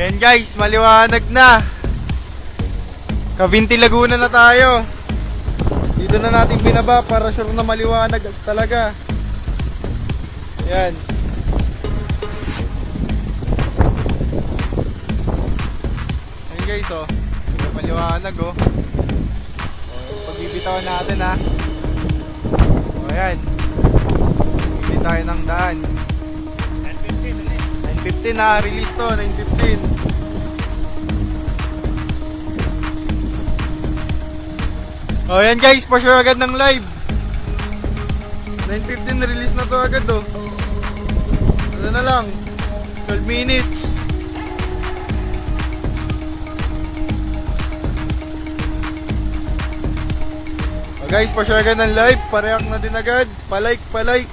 Ayan guys, maliwanag na. Cavinti Laguna na tayo. Dito na natin binaba para sure na maliwanag talaga. Ayan. Ayan guys, oh. Maliwanag, oh. Pagbibitawan natin, ha. O, ayan. Hindi tayo ng daan. 9:15 na, release to, 9:15. O, ayan guys, pa-sure agad ng live. 9:15 release na to agad, oh. Ano na lang, 12 minutes. Guys, pa-share agad ng live, pareak na din agad, palike. 12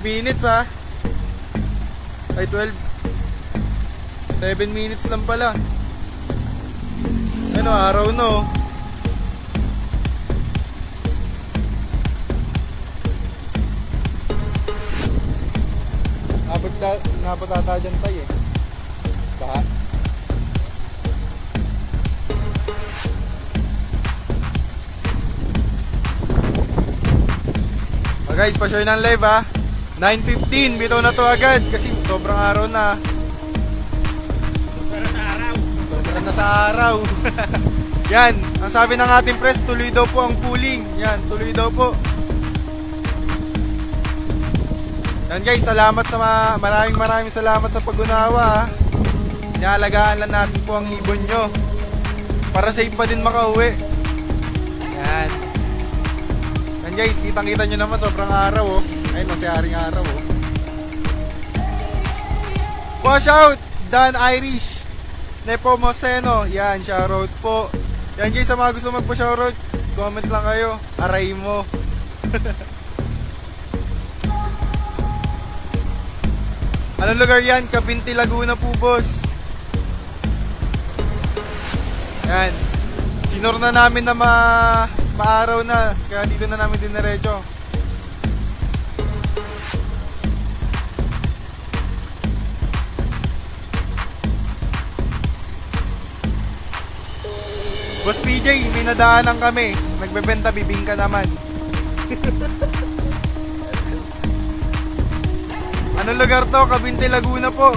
minutes, ha. Ay, 12. 7 minutes lang pala. Ano, araw no. Napot ata dyan tayo, eh. Baha. Guys, pa-share ng live, ha. 9:15, bitaw na to agad kasi sobrang araw na. Sobrang na sa araw. Yan, ang sabi ng ating press, tuloy daw po ang pooling. Yan, tuloy daw po. Yan guys, salamat sa maraming salamat sa pag-unawa, ha. Inaalagaan lang natin po ang ibon nyo para safe pa din makauwi. Yan. Yan guys, kitang-kita nyo naman sobrang araw, oh. Ayun, masyaring araw, oh. Wash out! Dan Irish Nepomuceno. Yan, shoutout po. Yan guys, sa mga gusto magpa-shoutout, comment lang kayo. Aray mo. Anong lugar yan? Cavinti Laguna po, boss. Yan. Sinur na namin na maaraw na, kaya dito na namin diniretso. Boss PJ, may nadaanan kami. Nagbebenta, bibingka naman. Anong lugar to? Cavinti Laguna po.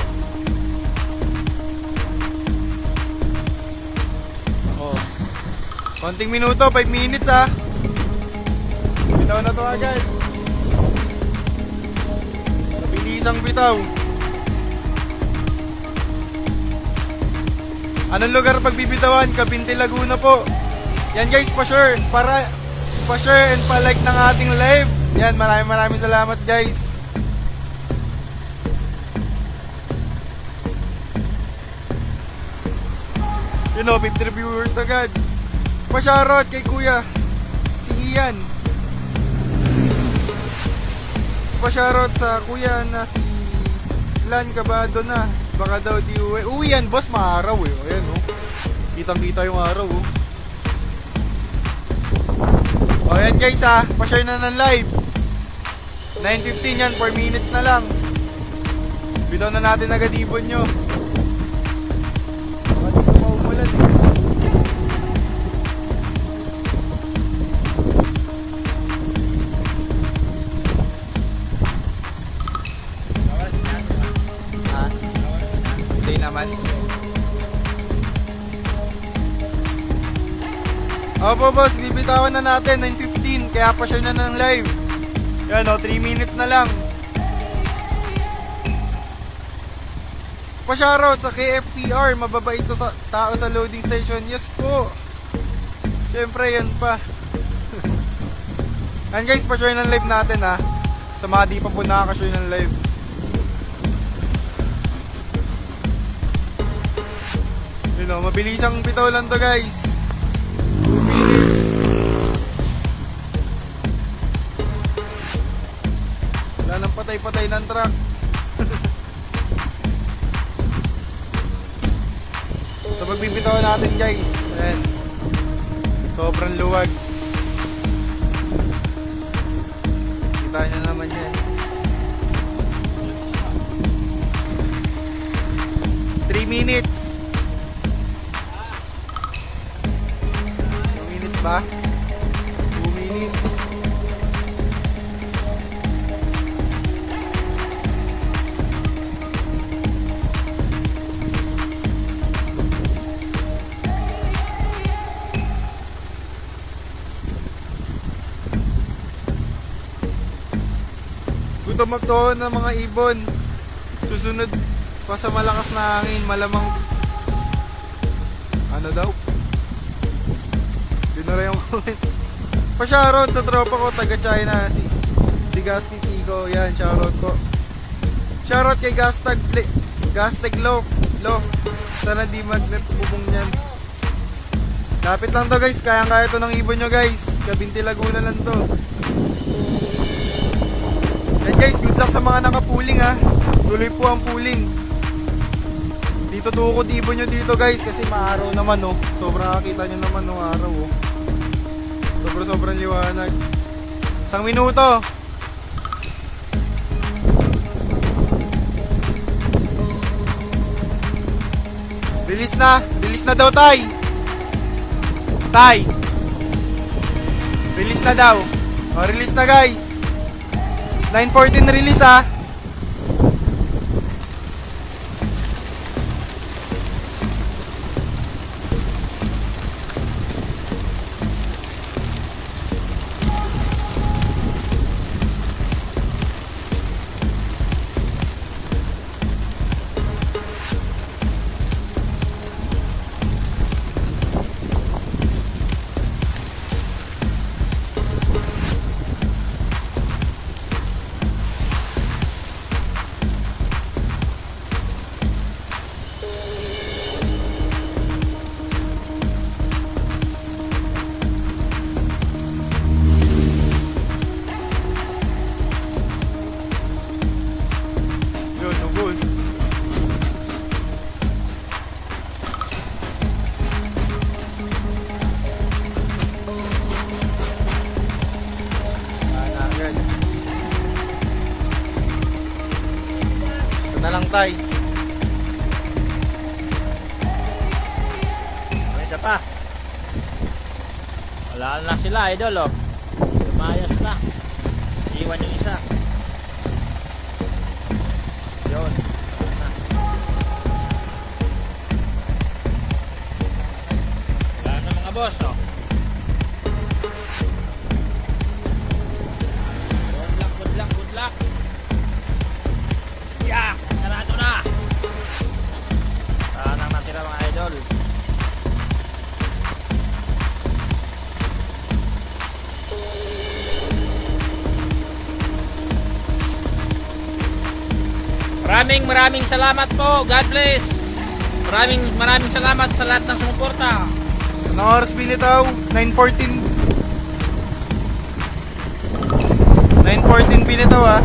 Konting minuto, 5 minutes, ha. Bitaw na to agad. Bilisang bitaw. Anong lugar pagbibitawan? Cavinti Laguna po. Yan guys, pa-share and pa-like ng ating live. Yan, maraming salamat guys. You know, 50 viewers agad. Pa-shoutout kay kuya si Ian. Pa-shoutout sa kuya na si Lan Cabado na. Baka daw di uwi. Uwi yan, boss, maaraw, eh. Ayan, oh. Kitang-kita yung araw, oh. O, ayan guys, ha. Pa-share na ng live. 9:15 yan, 4 minutes na lang. Bitaw na natin agad ibon nyo. Baka di pa umulan, eh. Naman. Opo boss, bibitawan na natin 9:15, kaya pa share na ng live. Yan, o, 3 minutes na lang. Pa-shoutout sa KFPR, mababait to sa tao sa loading station. Yes po. Siyempre yan pa. And guys, pa-share ng live natin, ha. Sa mga di pa po nakaka-share ng live. No, mabilisang bitaw lang to guys. 2 minutes. Wala nang patay-patay ng truck. So magbibitaw natin guys. Ayan. Sobrang luwag. Kita nyo naman yan. minutes. 2 minutes ba? 2 minutes. Gutom magtuon ng mga ibon. Susunod pa sa malakas na hangin, malamang ano daw? Binura yung comment. Pa-shoutout sa tropa ko taga China, si Gasti Tico. Yan, shoutout ko. Shoutout kay Gastag Lo. Sana di magnet bubong niyan. Lapit lang to guys, kayang-kaya to ng ibon nyo guys. Kabinti Laguna lang to. And guys, good luck sa mga nakapuling ha. Tuloy po ang puling. Dito tukod ibon nyo dito guys, kasi maaraw naman oh. Sobrang nakakita nyo naman oh, araw oh. Sobrang liwanag. 1 minuto. Release na daw tay. Release na daw. O, release na guys. 9:14 release ha. Na lang tay. May isa pa. Wala na sila idol oh. Lumayas na. Iwan yung isa. Yun. Wala na mga boss no. Good luck. Yeah, sarado na. Saan ang natira mga idol? Maraming salamat po. God bless. Maraming salamat sa lahat ng sumuporta. Anong oras binitaw? 9:14 binitaw ha.